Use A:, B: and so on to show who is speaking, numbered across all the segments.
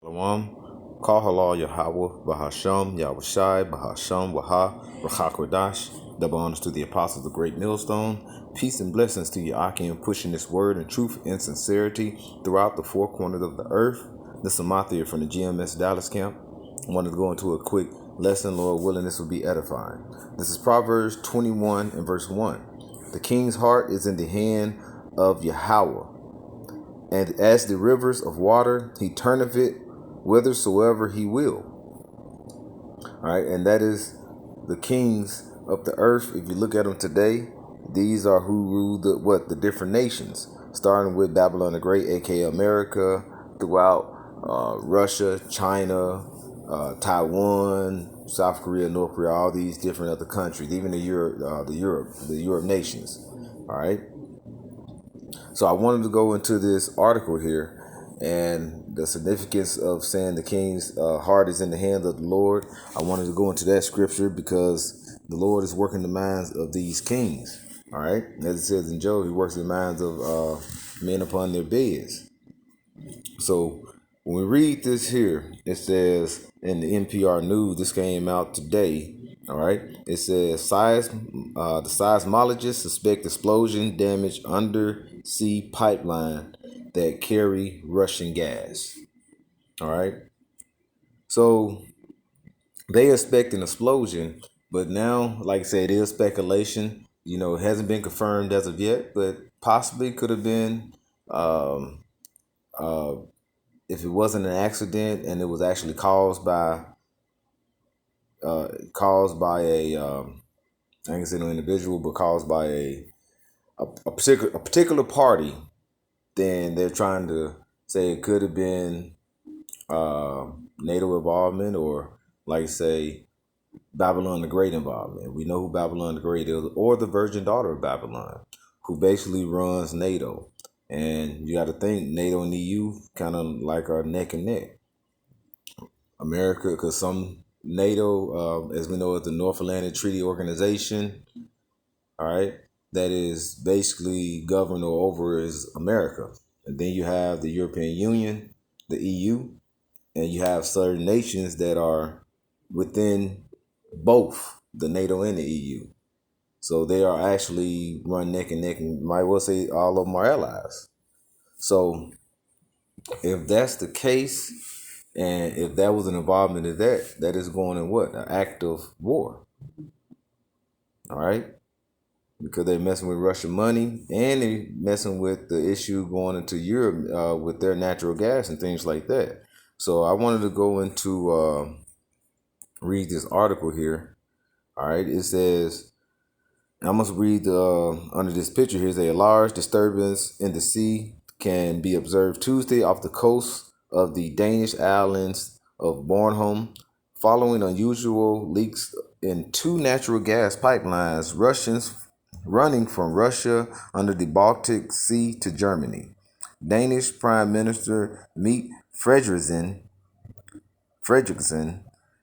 A: Shalom, Kahala Yahweh, Bahasham, Yahushai, Bahasham, Waha, Rachakodash. Double honors to the apostles of the great millstone. Peace and blessings to Yakim, pushing this word in truth and sincerity throughout the four corners of the earth. This is Amathia from the GMS Dallas camp. I wanted to go into a quick lesson, Lord willing, this will be edifying. This is Proverbs 21 and verse 1. The king's heart is in the hand of Yahweh, and as the rivers of water, he turneth it whithersoever he will. All right, and that is the kings of the earth. If you look at them today, these are who rule the different nations, starting with Babylon the Great, aka America, throughout Russia, China, Taiwan, South Korea, North Korea, all these different other countries, even the Europe nations. All right. So I wanted to go into this article here and the significance of saying the king's heart is in the hand of the Lord. I wanted to go into that scripture because the Lord is working the minds of these kings. All right. As it says in Job, he works the minds of men upon their beds. So when we read this here, it says in the NPR news, this came out today. All right. It says the seismologists suspect explosion damage undersea pipeline that carry Russian gas. All right. So they expect an explosion, but now, like I said, it is speculation. It hasn't been confirmed as of yet, but possibly could have been uh, if it wasn't an accident and it was actually caused by a I can say no individual, but caused by a particular party, then they're trying to say it could have been NATO involvement, or like say Babylon the Great involvement. We know who Babylon the Great is, or the virgin daughter of Babylon, who basically runs NATO. And you got to think NATO and EU kind of like are neck and neck. America, because some NATO, as we know, is the North Atlantic Treaty Organization. All right, that is basically governed or over is America, and then you have the European Union, the EU, and you have certain nations that are within both the NATO and the EU. So they are actually run neck and neck, and might well say all of them are allies. So if that's the case, and if that was an involvement in that is going in what? An act of war. All right? Because they're messing with Russian money, and they're messing with the issue going into Europe with their natural gas and things like that. So I wanted to go into read this article here. All right, it says, I must read under this picture here. A large disturbance in the sea can be observed Tuesday off the coast of the Danish islands of Bornholm, following unusual leaks in two natural gas pipelines Russians running from Russia under the Baltic Sea to Germany. Danish Prime Minister Mette Frederiksen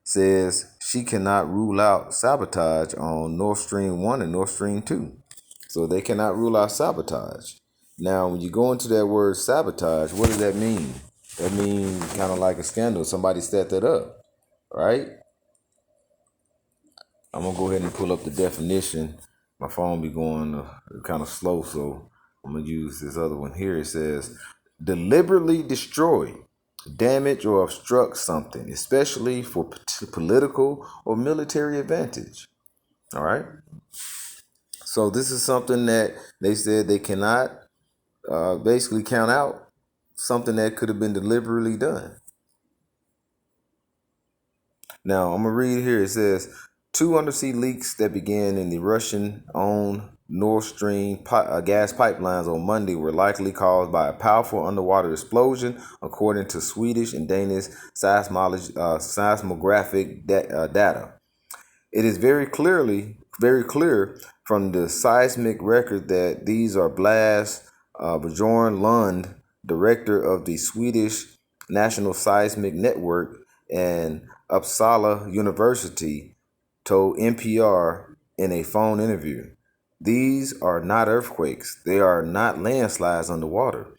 A: says she cannot rule out sabotage on Nord Stream 1 and Nord Stream 2. So they cannot rule out sabotage. Now, when you go into that word sabotage, what does that mean? That means kind of like a scandal. Somebody set that up, right? I'm going to go ahead and pull up the definition. My phone be going kind of slow, so I'm going to use this other one here. It says, deliberately destroy, damage, or obstruct something, especially for political or military advantage. All right? So this is something that they said they cannot basically count out, something that could have been deliberately done. Now, I'm going to read here. It says, two undersea leaks that began in the Russian-owned Nord Stream gas pipelines on Monday were likely caused by a powerful underwater explosion, according to Swedish and Danish seismographic data. It is very clear from the seismic record that these are blasts. Bjorn Lund, director of the Swedish National Seismic Network and Uppsala University, told NPR in a phone interview. These are not earthquakes. They are not landslides underwater.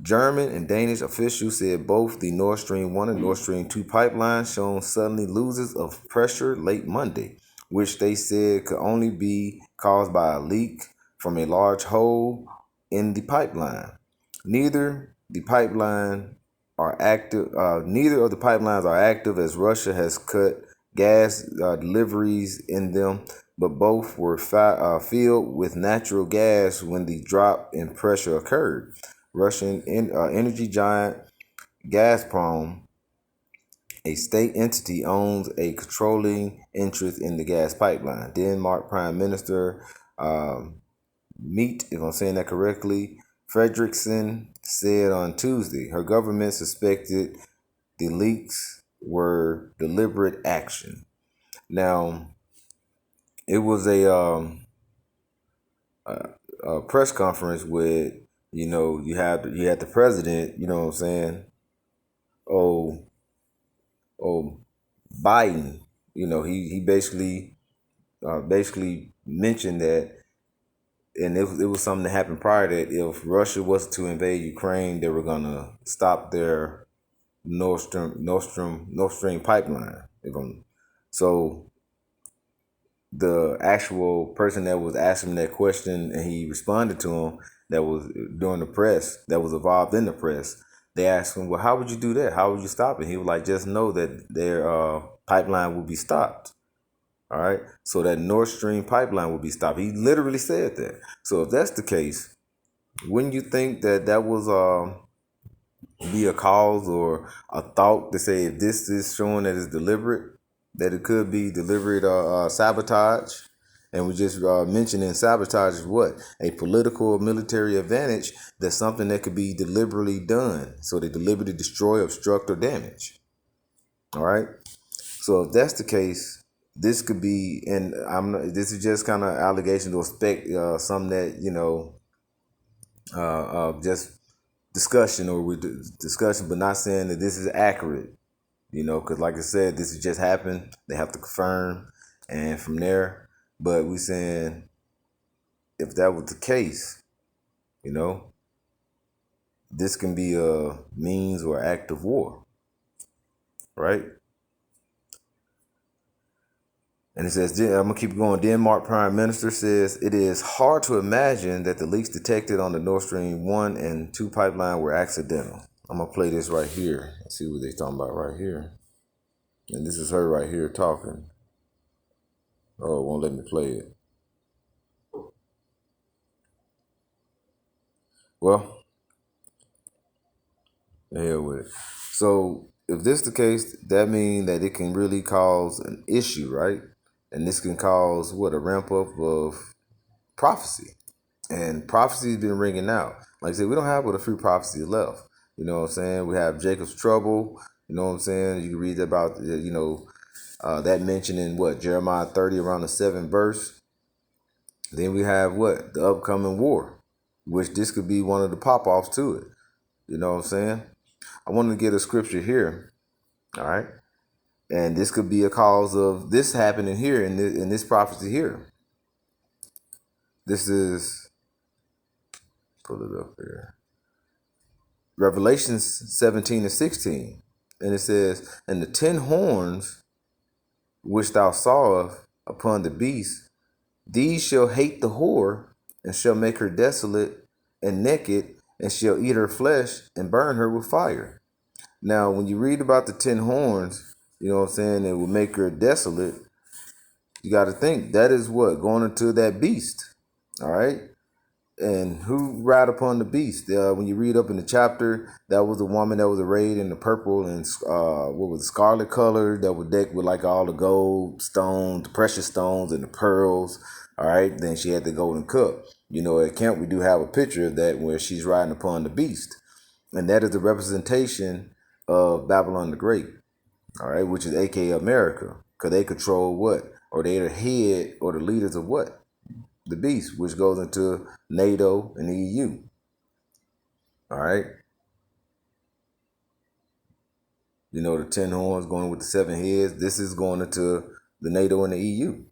A: German and Danish officials said both the Nord Stream 1 and Nord Stream 2 pipelines shown suddenly losses of pressure late Monday, which they said could only be caused by a leak from a large hole in the pipeline. Neither the pipeline are active. Neither of the pipelines are active as Russia has cut gas deliveries in them, but both were filled with natural gas when the drop in pressure occurred. Russian energy giant Gazprom, a state entity, owns a controlling interest in the gas pipeline. Denmark Prime Minister Meet, if I'm saying that correctly, Fredrickson said on Tuesday her government suspected the leaks were deliberate action. Now, it was a press conference with, you had the president, you know what I'm saying? Oh, oh, Biden, he basically mentioned that, and it was something that happened prior, that if Russia was to invade Ukraine, they were gonna stop their Nord Stream pipeline. So the actual person that was asking that question and he responded to him, that was during the press, that was involved in the press, they asked him, well, how would you do that? How would you stop it? He was like, just know that their pipeline will be stopped. All right. So that Nord Stream pipeline will be stopped. He literally said that. So if that's the case, wouldn't you think that that was be a cause or a thought to say, if this is showing that it's deliberate, that it could be deliberate sabotage? And we just mentioning sabotage is what? A political or military advantage. That's something that could be deliberately done. So they deliberately destroy, obstruct, or damage. All right. So if that's the case, this could be, and this is just kind of allegation or something that, just discussion or with discussion, but not saying that this is accurate, because like I said, this has just happened. They have to confirm, and from there, but we saying if that was the case, this can be a means or act of war, right? And it says, I'm going to keep going. Denmark Prime Minister says it is hard to imagine that the leaks detected on the Nord Stream 1 and 2 pipeline were accidental. I'm going to play this right here and see what they're talking about right here. And this is her right here talking. Oh, it won't let me play it. Well, the hell with it. So if this is the case, that means that it can really cause an issue, right? And this can cause a ramp up of prophecy. And prophecy's been ringing out. Like I said, we don't have but a few prophecies left. You know what I'm saying? We have Jacob's trouble. You know what I'm saying? You can read about, that mentioned in Jeremiah 30 around the 7th verse. Then we have the upcoming war, which this could be one of the pop-offs to it. You know what I'm saying? I wanted to get a scripture here. All right. And this could be a cause of this happening here in this prophecy here. This is, pull it up here. Revelations 17 and 16. And it says, and the 10 horns which thou sawest upon the beast, these shall hate the whore, and shall make her desolate and naked, and shall eat her flesh, and burn her with fire. Now, when you read about the 10 horns, you know what I'm saying, it will make her desolate. You got to think that is going into that beast. All right. And who ride upon the beast? When you read up in the chapter, that was the woman that was arrayed in the purple and scarlet color, that was decked with like all the gold stones, the precious stones, and the pearls. All right. Then she had the golden cup. At camp we do have a picture of that where she's riding upon the beast, and that is the representation of Babylon the Great. All right, which is aka America, because they control or they're the head or the leaders of the beast, which goes into NATO and the EU. All right. The 10 horns going with the 7 heads. This is going into the NATO and the EU.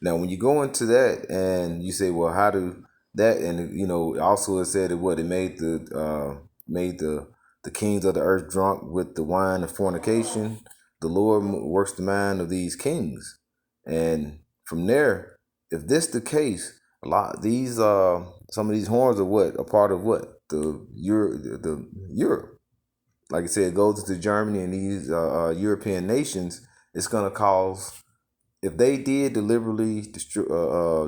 A: Now, when you go into that and you say, well, how do that? And, also it said it made the, made the kings of the earth drunk with the wine of fornication. The Lord works the mind of these kings, and from there, if this the case, a lot these some of these horns are what a part of what the Europe. Like I said, it goes into Germany and these European nations. It's gonna cause, if they did deliberately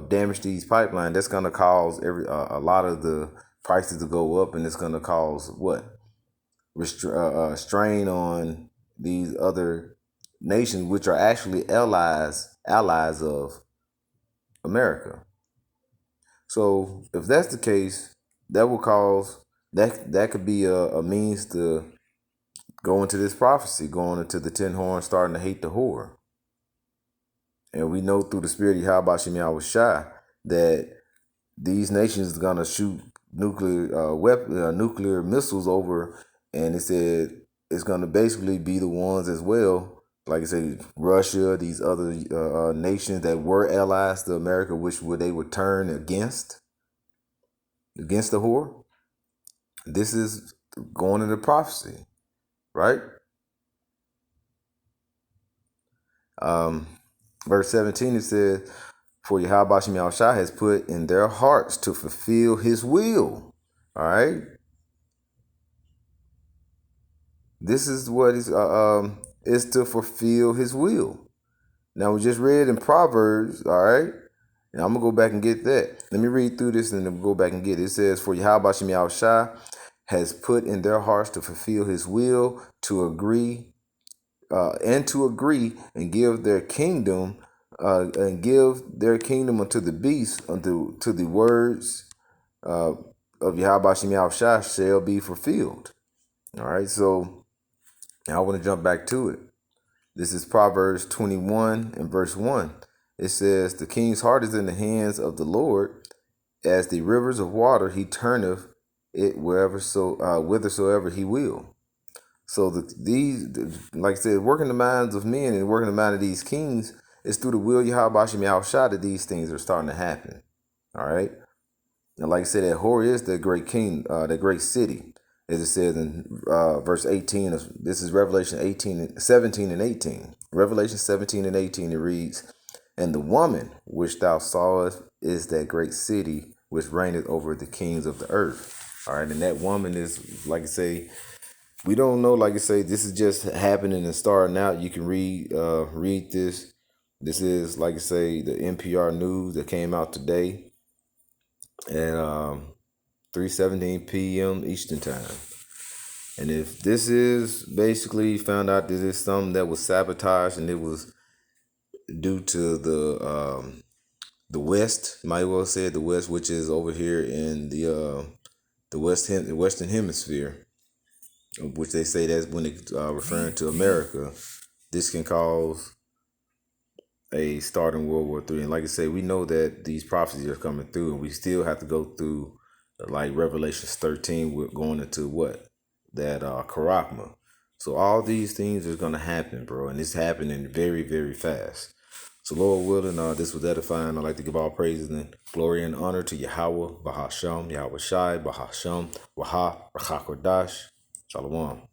A: damage these pipelines, that's gonna cause a lot of the prices to go up, and it's gonna cause what strain on these other nations, which are actually allies of America. So if that's the case, that will cause that could be a means to go into this prophecy, going into the 10 horns, starting to hate the whore. And we know through the spirit of Yahweh Shem Shai that these nations are gonna shoot nuclear missiles over, and it said it's gonna basically be the ones as well. Like I said, Russia, these other nations that were allies to America, which they would turn against the whore. This is going into prophecy, right? Verse 17, it says, for Yahweh Shem Yahushua has put in their hearts to fulfill his will. All right. This is what is to fulfill his will. Now we just read in Proverbs, all right? And I'm gonna go back and get that. Let me read through this and then we'll go back and get it. It says, for Yahweh Shem Yahushua has put in their hearts to fulfill his will, to agree and give their kingdom unto the beast, to the words of Yahweh Shem Yahushua shall be fulfilled. All right, so now I want to jump back to it. This is Proverbs 21 and verse 1. It says, the king's heart is in the hands of the Lord, as the rivers of water he turneth it whithersoever he will. So like I said, working the minds of men and working the mind of these kings is through the will of Yahweh Shem Yahushua that these things are starting to happen. All right. And like I said, that Hor is the great king, the great city, as it says in verse 18. This is Revelation 17 and 18. Revelation 17 and 18, it reads, and the woman which thou sawest is that great city which reigneth over the kings of the earth. All right, and that woman is, like I say, we don't know, like I say, this is just happening and starting out. You can read this. This is, like I say, the NPR news that came out today at 3:17 p.m. Eastern time. And if this is basically found out that it's something that was sabotaged and it was due to the West, might well say the West, which is over here in the Western Hemisphere, which they say that's when it's referring to America. This can cause a start in World War III. And like I say, we know that these prophecies are coming through, and we still have to go through like Revelations 13. We're going into what? That Karakma. So all these things are going to happen, bro, and it's happening very, very fast. So Lord willing, this was edifying. I'd like to give all praises and glory and honor to Yahweh, Bahasham, Yahweh Shai, Bahasham, Waha, Rachakodash. Shalom.